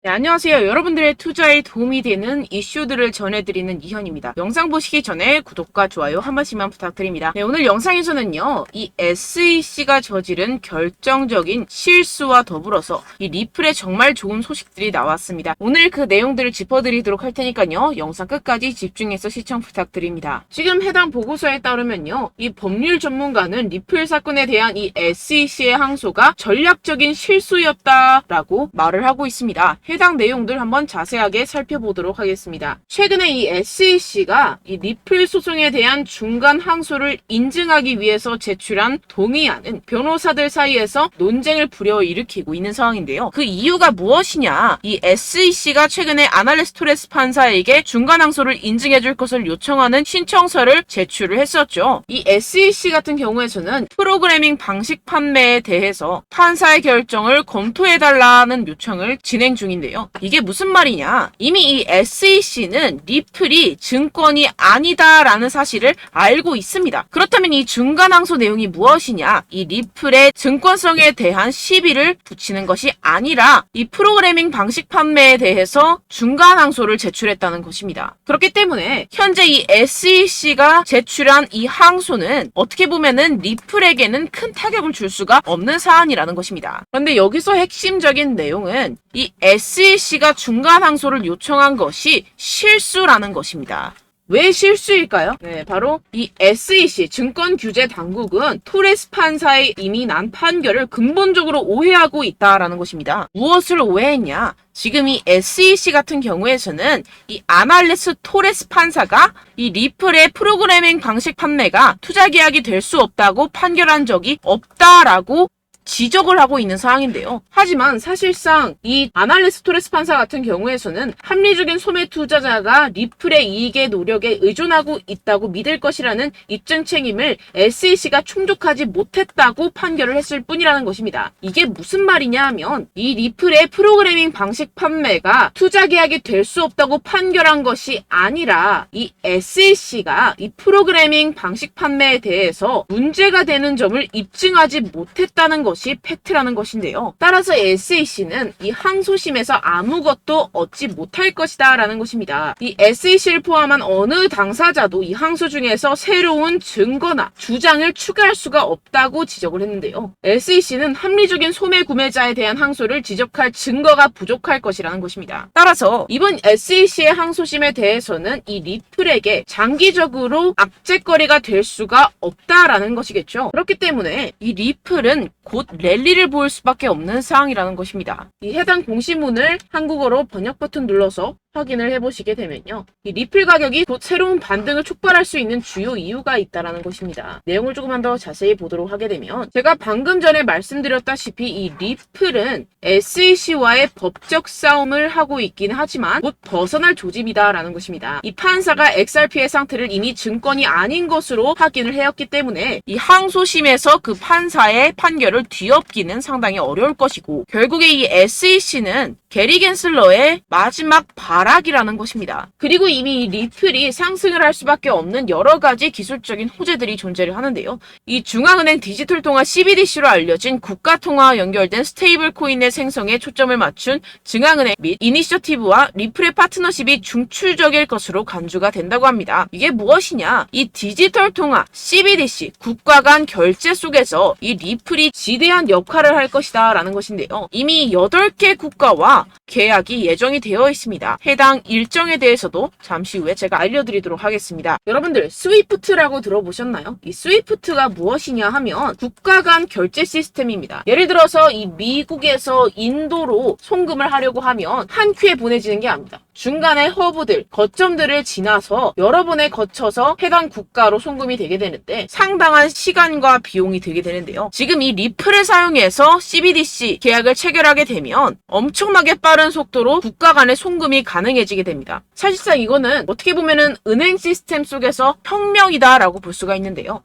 네, 안녕하세요. 여러분들의 투자에 도움이 되는 이슈들을 전해드리는 이현입니다. 영상 보시기 전에 구독과 좋아요 한 번씩만 부탁드립니다. 네, 오늘 영상에서는요, 이 SEC가 저지른 결정적인 실수와 더불어서 이 리플에 정말 좋은 소식들이 나왔습니다. 오늘 그 내용들을 짚어드리도록 할 테니까요, 영상 끝까지 집중해서 시청 부탁드립니다. 지금 해당 보고서에 따르면요, 이 법률 전문가는 리플 사건에 대한 이 SEC의 항소가 전략적인 실수였다라고 말을 하고 있습니다. 해당 내용들 한번 자세하게 살펴보도록 하겠습니다. 최근에 이 SEC가 이 리플 소송에 대한 중간 항소를 인증하기 위해서 제출한 동의안은 변호사들 사이에서 논쟁을 불러일으키고 있는 상황인데요. 그 이유가 무엇이냐? 이 SEC가 최근에 아날레스 토레스 판사에게 중간 항소를 인증해줄 것을 요청하는 신청서를 제출을 했었죠. 이 SEC 같은 경우에서는 프로그래밍 방식 판매에 대해서 판사의 결정을 검토해달라는 요청을 진행 중인데요. 이게 무슨 말이냐? 이미 이 SEC는 리플이 증권이 아니다라는 사실을 알고 있습니다. 그렇다면 이 중간 항소 내용이 무엇이냐? 이 리플의 증권성에 대한 시비를 붙이는 것이 아니라 이 프로그래밍 방식 판매에 대해서 중간 항소를 제출했다는 것입니다. 그렇기 때문에 현재 이 SEC가 제출한 이 항소는 어떻게 보면은 리플에게는 큰 타격을 줄 수가 없는 사안이라는 것입니다. 그런데 여기서 핵심적인 내용은 이 SEC가 중간 항소를 요청한 것이 실수라는 것입니다. 왜 실수일까요? 네, 바로 이 SEC 증권규제당국은 토레스 판사의 이미 난 판결을 근본적으로 오해하고 있다라는 것입니다. 무엇을 오해했냐? 지금 이 SEC 같은 경우에서는 이 아날레스 토레스 판사가 이 리플의 프로그래밍 방식 판매가 투자 계약이 될 수 없다고 판결한 적이 없다라고 지적을 하고 있는 상황인데요. 하지만 사실상 이 아날레스 토레스 판사 같은 경우에서는 합리적인 소매 투자자가 리플의 이익의 노력에 의존하고 있다고 믿을 것이라는 입증 책임을 SEC가 충족하지 못했다고 판결을 했을 뿐이라는 것입니다. 이게 무슨 말이냐 하면 이 리플의 프로그래밍 방식 판매가 투자 계약이 될 수 없다고 판결한 것이 아니라 이 SEC가 이 프로그래밍 방식 판매에 대해서 문제가 되는 점을 입증하지 못했다는 것이 팩트라는 것인데요. 따라서 SEC는 이 항소심에서 아무것도 얻지 못할 것이다 라는 것입니다. 이 SEC를 포함한 어느 당사자도 이 항소 중에서 새로운 증거나 주장을 추가할 수가 없다고 지적을 했는데요. SEC는 합리적인 소매 구매자에 대한 항소를 지적할 증거가 부족할 것이라는 것입니다. 따라서 이번 SEC의 항소심에 대해서는 이 리플에게 장기적으로 악재거리가 될 수가 없다라는 것이겠죠. 그렇기 때문에 이 리플은 곧 랠리를 보일 수밖에 없는 상황이라는 것입니다. 이 해당 공시문을 한국어로 번역 버튼 눌러서 확인을 해보시게 되면요. 이 리플 가격이 곧 새로운 반등을 촉발할 수 있는 주요 이유가 있다는 것입니다. 내용을 조금만 더 자세히 보도록 하게 되면 제가 방금 전에 말씀드렸다시피 이 리플은 SEC와의 법적 싸움을 하고 있긴 하지만 곧 벗어날 조짐이다라는 것입니다. 이 판사가 XRP의 상태를 이미 증권이 아닌 것으로 확인을 해왔기 때문에 이 항소심에서 그 판사의 판결을 뒤엎기는 상당히 어려울 것이고 결국에 이 SEC는 게리 갠슬러의 마지막 발악이라는 것입니다. 그리고 이미 이 리플이 상승을 할 수밖에 없는 여러 가지 기술적인 호재들이 존재를 하는데요. 이 중앙은행 디지털 통화 CBDC로 알려진 국가통화와 연결된 스테이블 코인의 생성에 초점을 맞춘 증앙은행 및 이니셔티브와 리플의 파트너십이 중추적일 것으로 간주가 된다고 합니다. 이게 무엇이냐? 이 디지털 통화 CBDC 국가 간 결제 속에서 이 리플이 지대한 역할을 할 것이다 라는 것인데요. 이미 8개 국가와 계약이 예정이 되어 있습니다. 해당 일정에 대해서도 잠시 후에 제가 알려드리도록 하겠습니다. 여러분들 스위프트라고 들어보셨나요? 이 스위프트가 무엇이냐 하면 국가 간 결제 시스템입니다. 예를 들어서 이 미국에서 인도로 송금을 하려고 하면 한 큐에 보내지는 게 아닙니다. 중간에 허브들, 거점들을 지나서 여러 번에 거쳐서 해당 국가로 송금이 되게 되는데 상당한 시간과 비용이 들게 되는데요. 지금 이 리플을 사용해서 CBDC 계약을 체결하게 되면 엄청나게 빠른 속도로 국가 간의 송금이 가능해지게 됩니다. 사실상 이거는 어떻게 보면은 은행 시스템 속에서 혁명이다라고 볼 수가 있는데요.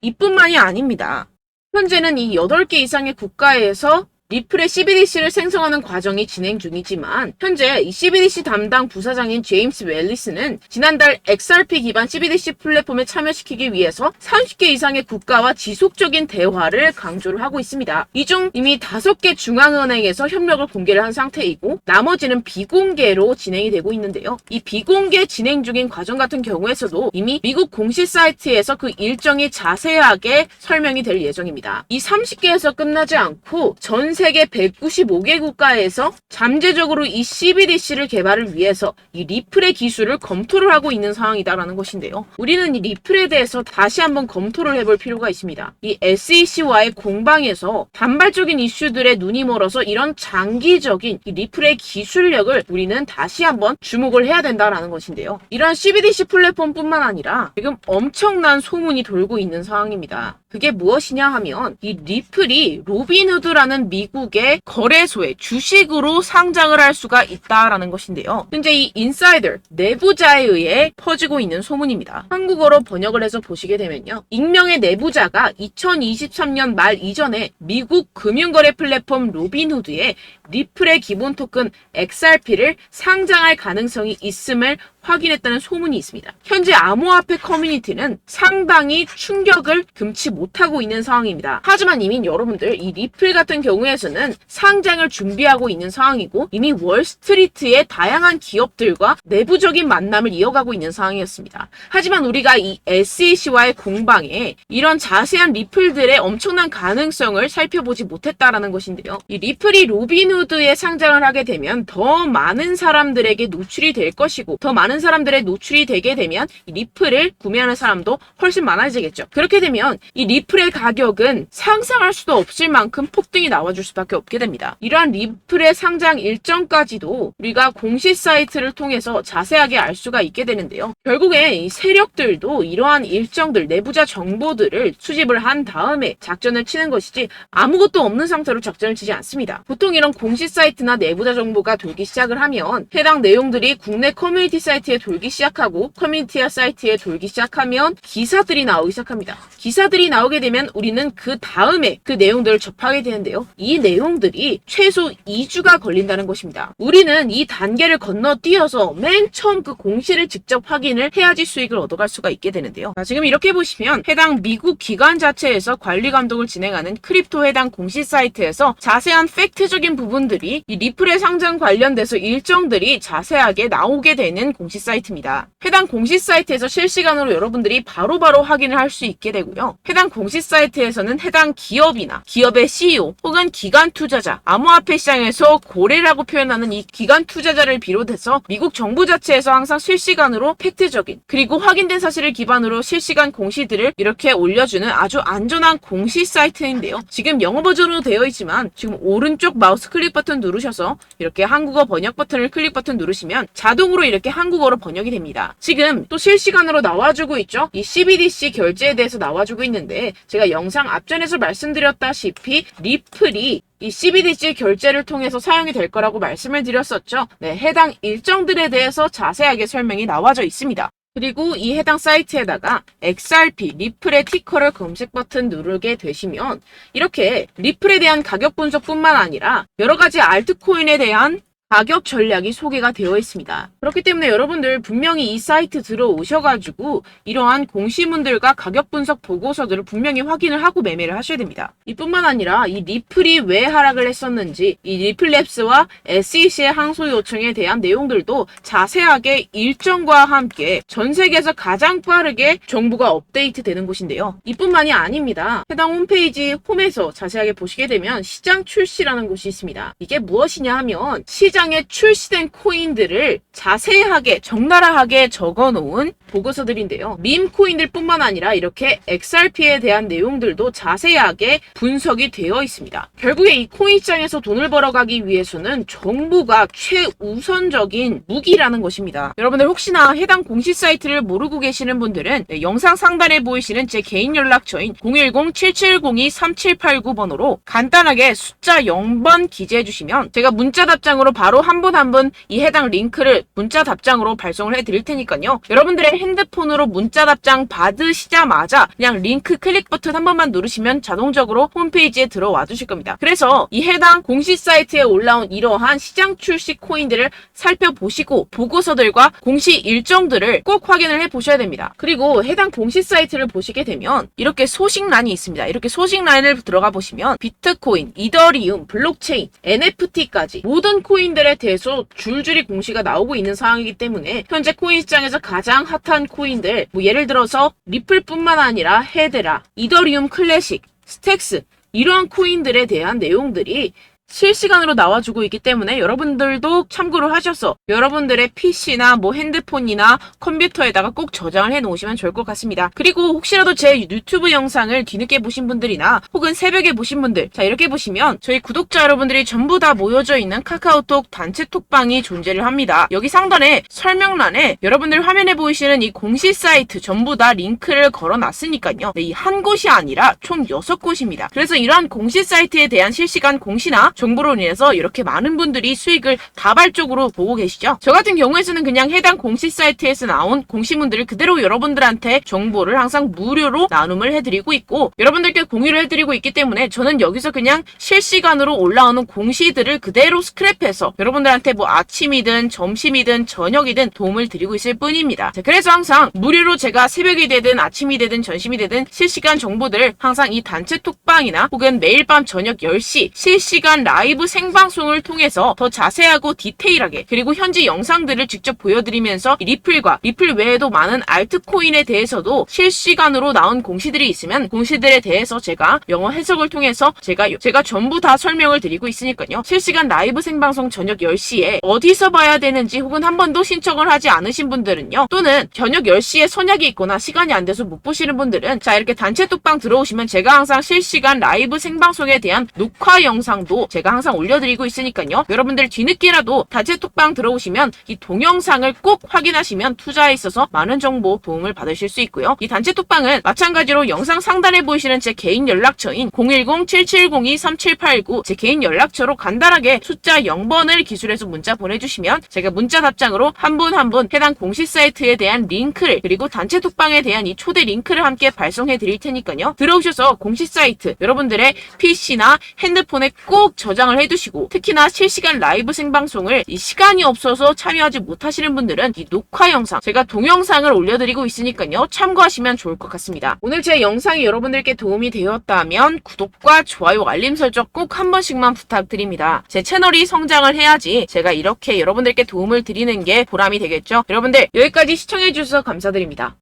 이뿐만이 아닙니다. 현재는 이 8개 이상의 국가에서 리플의 CBDC를 생성하는 과정이 진행 중이지만 현재 이 CBDC 담당 부사장인 제임스 웰리스는 지난달 XRP 기반 CBDC 플랫폼에 참여시키기 위해서 30개 이상의 국가와 지속적인 대화를 강조를 하고 있습니다. 이 중 이미 5개 중앙은행에서 협력을 공개를 한 상태이고 나머지는 비공개로 진행이 되고 있는데요. 이 비공개 진행 중인 과정 같은 경우에서도 이미 미국 공식 사이트에서 그 일정이 자세하게 설명이 될 예정입니다. 이 30개에서 끝나지 않고 전 세계 195개 국가에서 잠재적으로 이 CBDC를 개발을 위해서 이 리플의 기술을 검토를 하고 있는 상황이다라는 것인데요. 우리는 이 리플에 대해서 다시 한번 검토를 해볼 필요가 있습니다. 이 SEC와의 공방에서 단발적인 이슈들에 눈이 멀어서 이런 장기적인 이 리플의 기술력을 우리는 다시 한번 주목을 해야 된다라는 것인데요. 이런 CBDC 플랫폼뿐만 아니라 지금 엄청난 소문이 돌고 있는 상황입니다. 그게 무엇이냐 하면 이 리플이 로빈후드라는 미국의 거래소에 주식으로 상장을 할 수가 있다라는 것인데요. 현재 이 인사이더 내부자에 의해 퍼지고 있는 소문입니다. 한국어로 번역을 해서 보시게 되면요. 익명의 내부자가 2023년 말 이전에 미국 금융거래 플랫폼 로빈후드에 리플의 기본 토큰 XRP를 상장할 가능성이 있음을 확인했다는 소문이 있습니다. 현재 암호화폐 커뮤니티는 상당히 충격을 금치 못하고 있는 상황입니다. 하지만 이미 여러분들 이 리플 같은 경우에서는 상장을 준비하고 있는 상황이고 이미 월스트리트의 다양한 기업들과 내부적인 만남을 이어가고 있는 상황이었습니다. 하지만 우리가 이 SEC와의 공방에 이런 자세한 리플들의 엄청난 가능성을 살펴보지 못했다라는 것인데요. 이 리플이 로빈후드에 상장을 하게 되면 더 많은 사람들에게 노출이 될 것이고 더 많은 사람들의 노출이 되게 되면 이 리플을 구매하는 사람도 훨씬 많아지겠죠. 그렇게 되면 이 리플의 가격은 상상할 수도 없을 만큼 폭등이 나와줄 수밖에 없게 됩니다. 이러한 리플의 상장 일정까지도 우리가 공식 사이트를 통해서 자세하게 알 수가 있게 되는데요. 결국에 이 세력들도 이러한 일정들, 내부자 정보들을 수집을 한 다음에 작전을 치는 것이지 아무것도 없는 상태로 작전을 치지 않습니다. 보통 이런 공식 사이트나 내부자 정보가 돌기 시작을 하면 해당 내용들이 국내 커뮤니티 사이트에 돌기 시작하고 커뮤니티 사이트에 돌기 시작하면 기사들이 나오기 시작합니다. 기사들이 나오게 되면 우리는 그 다음에 그 내용들을 접하게 되는데요. 이 내용들이 최소 2주가 걸린다는 것입니다. 우리는 이 단계를 건너뛰어서 맨 처음 그 공시를 직접 확인을 해야지 수익을 얻어갈 수가 있게 되는데요. 자, 지금 이렇게 보시면 해당 미국 기관 자체에서 관리 감독을 진행하는 크립토 해당 공식 사이트에서 자세한 팩트적인 부분들이 이 리플의 상장 관련돼서 일정들이 자세하게 나오게 되는 공식 사이트입니다. 해당 공식 사이트에서 실시간으로 여러분들이 바로바로 확인을 할 수 있게 되고요. 해당 공식 사이트에서는 해당 기업이나 기업의 CEO 혹은 기관 투자자, 암호화폐 시장에서 고래라고 표현하는 이 기관 투자자를 비롯해서 미국 정부 자체에서 항상 실시간으로 팩트적인 그리고 확인된 사실을 기반으로 실시간 공시들을 이렇게 올려주는 아주 안전한 공식 사이트인데요. 지금 영어 버전으로 되어 있지만 지금 오른쪽 마우스 클릭 버튼 누르셔서 이렇게 한국어 번역 버튼을 클릭 버튼 누르시면 자동으로 이렇게 한국어로 번역이 됩니다. 지금 또 실시간으로 나와주고 있죠. 이 CBDC 결제에 대해서 나와주고 있는데 제가 영상 앞전에서 말씀드렸다시피 리플이 이 CBDC 결제를 통해서 사용이 될 거라고 말씀을 드렸었죠. 네, 해당 일정들에 대해서 자세하게 설명이 나와져 있습니다. 그리고 이 해당 사이트에다가 XRP, 리플의 티커를 검색 버튼 누르게 되시면 이렇게 리플에 대한 가격 분석뿐만 아니라 여러 가지 알트코인에 대한 가격 전략이 소개가 되어 있습니다. 그렇기 때문에 여러분들 분명히 이 사이트 들어오셔가지고 이러한 공시문들과 가격 분석 보고서들을 분명히 확인을 하고 매매를 하셔야 됩니다. 이뿐만 아니라 이 리플이 왜 하락을 했었는지 이 리플랩스와 SEC의 항소 요청에 대한 내용들도 자세하게 일정과 함께 전 세계에서 가장 빠르게 정보가 업데이트 되는 곳인데요. 이뿐만이 아닙니다. 해당 홈페이지 홈에서 자세하게 보시게 되면 시장 출시라는 곳이 있습니다. 이게 무엇이냐 하면 시장에 출시된 코인들을 자세하게 적나라하게 적어놓은 보고서들인데요. 밈 코인들 뿐만 아니라 이렇게 XRP에 대한 내용들도 자세하게 분석이 되어 있습니다. 결국에 이 코인 시장에서 돈을 벌어가기 위해서는 정보가 최우선적인 무기라는 것입니다. 여러분들 혹시나 해당 공식 사이트를 모르고 계시는 분들은 영상 상단에 보이시는 제 개인 연락처인 010-7702-3789번으로 간단하게 숫자 0번 기재해 주시면 제가 문자 답장으로 바로 한 분 한 분 이 해당 링크를 문자 답장으로 발송을 해 드릴 테니까요. 여러분들의 핸드폰으로 문자 답장 받으시자마자 그냥 링크 클릭 버튼 한 번만 누르시면 자동적으로 홈페이지에 들어와 주실 겁니다. 그래서 이 해당 공시 사이트에 올라온 이러한 시장 출시 코인들을 살펴보시고 보고서들과 공시 일정들을 꼭 확인을 해보셔야 됩니다. 그리고 해당 공시 사이트를 보시게 되면 이렇게 소식란이 있습니다. 이렇게 소식란을 들어가 보시면 비트코인, 이더리움, 블록체인, NFT까지 모든 코인들에 대해서 줄줄이 공시가 나오고 있는 상황이기 때문에 현재 코인 시장에서 가장 핫한 코인들, 뭐 예를 들어서 리플뿐만 아니라 헤드라, 이더리움 클래식, 스택스 이러한 코인들에 대한 내용들이 실시간으로 나와주고 있기 때문에 여러분들도 참고를 하셔서 여러분들의 PC나 뭐 핸드폰이나 컴퓨터에다가 꼭 저장을 해 놓으시면 좋을 것 같습니다. 그리고 혹시라도 제 유튜브 영상을 뒤늦게 보신 분들이나 혹은 새벽에 보신 분들, 자 이렇게 보시면 저희 구독자 여러분들이 전부 다 모여져 있는 카카오톡 단체 톡방이 존재를 합니다. 여기 상단에 설명란에 여러분들 화면에 보이시는 이 공시 사이트 전부 다 링크를 걸어 놨으니까요. 네, 이 한 곳이 아니라 총 6곳입니다. 그래서 이러한 공시 사이트에 대한 실시간 공시나 정보로 인해서 이렇게 많은 분들이 수익을 다발적으로 보고 계시죠. 저 같은 경우에서는 그냥 해당 공시 사이트에서 나온 공시문들을 그대로 여러분들한테 정보를 항상 무료로 나눔을 해드리고 있고 여러분들께 공유를 해드리고 있기 때문에 저는 여기서 그냥 실시간으로 올라오는 공시들을 그대로 스크랩해서 여러분들한테 뭐 아침이든 점심이든 저녁이든 도움을 드리고 있을 뿐입니다. 자, 그래서 항상 무료로 제가 새벽이 되든 아침이 되든 점심이 되든 실시간 정보들을 항상 이 단체 톡방이나 혹은 매일 밤 저녁 10시 실시간 라이브 생방송을 통해서 더 자세하고 디테일하게 그리고 현지 영상들을 직접 보여드리면서 리플과 리플 외에도 많은 알트코인에 대해서도 실시간으로 나온 공시들이 있으면 공시들에 대해서 제가 영어 해석을 통해서 제가 전부 다 설명을 드리고 있으니까요. 실시간 라이브 생방송 저녁 10시에 어디서 봐야 되는지 혹은 한 번도 신청을 하지 않으신 분들은요. 또는 저녁 10시에 선약이 있거나 시간이 안 돼서 못 보시는 분들은 자 이렇게 단체 톡방 들어오시면 제가 항상 실시간 라이브 생방송에 대한 녹화 영상도 제가 항상 올려드리고 있으니까요. 여러분들 뒤늦게라도 단체 톡방 들어오시면 이 동영상을 꼭 확인하시면 투자에 있어서 많은 정보 도움을 받으실 수 있고요. 이 단체 톡방은 마찬가지로 영상 상단에 보이시는 제 개인 연락처인 010-7702-3789 제 개인 연락처로 간단하게 숫자 0번을 기술해서 문자 보내주시면 제가 문자 답장으로 한 분 한 분 해당 공시 사이트에 대한 링크를 그리고 단체 톡방에 대한 이 초대 링크를 함께 발송해 드릴 테니까요. 들어오셔서 공시 사이트 여러분들의 PC나 핸드폰에 꼭 저장을 해두시고 특히나 실시간 라이브 생방송을 이 시간이 없어서 참여하지 못하시는 분들은 이 녹화 영상 제가 동영상을 올려드리고 있으니까요. 참고하시면 좋을 것 같습니다. 오늘 제 영상이 여러분들께 도움이 되었다면 구독과 좋아요 알림 설정 꼭 한 번씩만 부탁드립니다. 제 채널이 성장을 해야지 제가 이렇게 여러분들께 도움을 드리는 게 보람이 되겠죠. 여러분들 여기까지 시청해주셔서 감사드립니다.